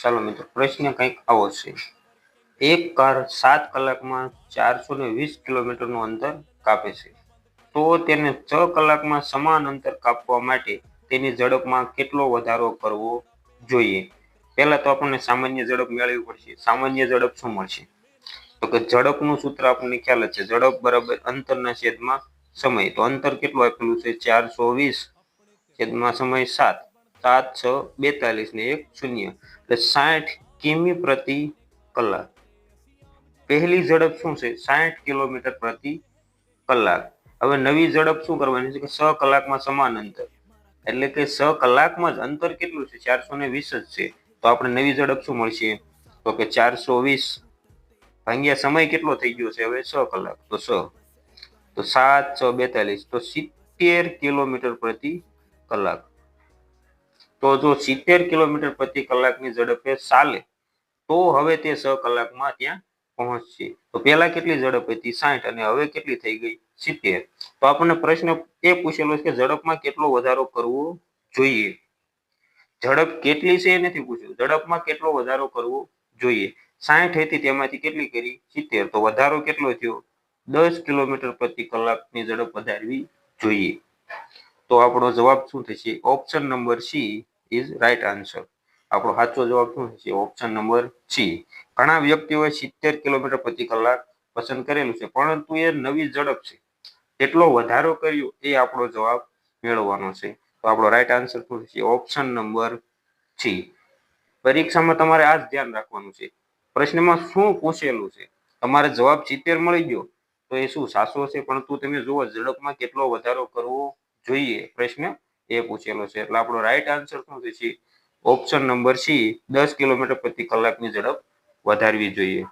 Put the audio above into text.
ચાલો મિત્રો, પ્રશ્ન કંઈક આવો છે. એક કાર 7 કલાકમાં 420 કિલોમીટરનું અંતર કાપે છે, તો તેને 6 કલાકમાં સમાન અંતર કાપવા માટે તેની ઝડપમાં કેટલો વધારો કરવો જોઈએ? પહેલા તો આપણને સામાન્ય ઝડપ મેળવવી પડશે. સામાન્ય ઝડપ શું મળશે? તો કે ઝડપનું સૂત્ર આપણને ખ્યાલ જ છે, ઝડપ બરાબર અંતરના છેદમાં સમય. તો અંતર કેટલું આપેલું છે? 420 છેદમાં સમય 7. 7 6 42 ને 1 0 એટલે 60 કિમી પ્રતિ કલાક. પહેલી ઝડપ શું છે? 60 કિલોમીટર પ્રતિ કલાક. હવે નવી ઝડપ શું કરવાની છે કે 6 કલાકમાં સમાન અંતર, એટલે કે 6 કલાકમાં જ અંતર કેટલું છે? 420 જ છે. તો આપણે નવી ઝડપ શું મળશે? તો કે 420 ભાગ્યા સમય કેટલો થઈ ગયો છે હવે? 6 કલાક. તો 6 તો 7 6 42 તો 70 કિલોમીટર પ્રતિ કલાક. તો જો 70 કિલોમીટર પ્રતિ કલાકની ઝડપે ચાલે તો હવે તે 6 કલાકમાં ત્યાં પહોંચશે. તો પહેલા કેટલી ઝડપ હતી? 60 અને હવે કેટલી થઈ ગઈ? 70. તો આપણને પ્રશ્ન એ પૂછેલો છે કે ઝડપમાં કેટલો વધારો કરવો જોઈએ. ઝડપ કેટલી છે એ નથી પૂછ્યું, ઝડપમાં કેટલો વધારો કરવો જોઈએ. 60 હતી તેમાંથી કેટલી કરી? 70. તો વધારો કેટલો થયો? 10 કિલોમીટર પ્રતિ કલાકની ઝડપ વધારવી જોઈએ. તો આપણો જવાબ શું થશે? Option number she is right answer. આપણો સાચો જવાબ શું થશે? Option number C. ઘણા વ્યક્તિઓએ 70 કિલોમીટર પ્રતિ કલાક પસંદ કરેલું છે, પરંતુ એ નવી ઝડપ છે. કેટલો વધારો કર્યો એ આપણો જવાબ મેળવવાનો છે. તો આપણો રાઈટ આન્સર શું થશે? Option number C. પરીક્ષામાં તમારે આ જ ધ્યાન રાખવાનું છે. પ્રશ્નમાં શું પૂછેલું છે? તમારે જવાબ 70 મળી ગયો તો એ શું સાચો છે? પરંતુ તમે જુઓ ઝડપમાં કેટલો વધારો કરવો જોઈએ, પ્રશ્ન એ પૂછેલો છે. એટલે આપણો રાઈટ આન્સર શું થશે? ઓપ્શન નંબર સી, 10 કિલોમીટર પ્રતિ કલાકની ઝડપ વધારવી જોઈએ.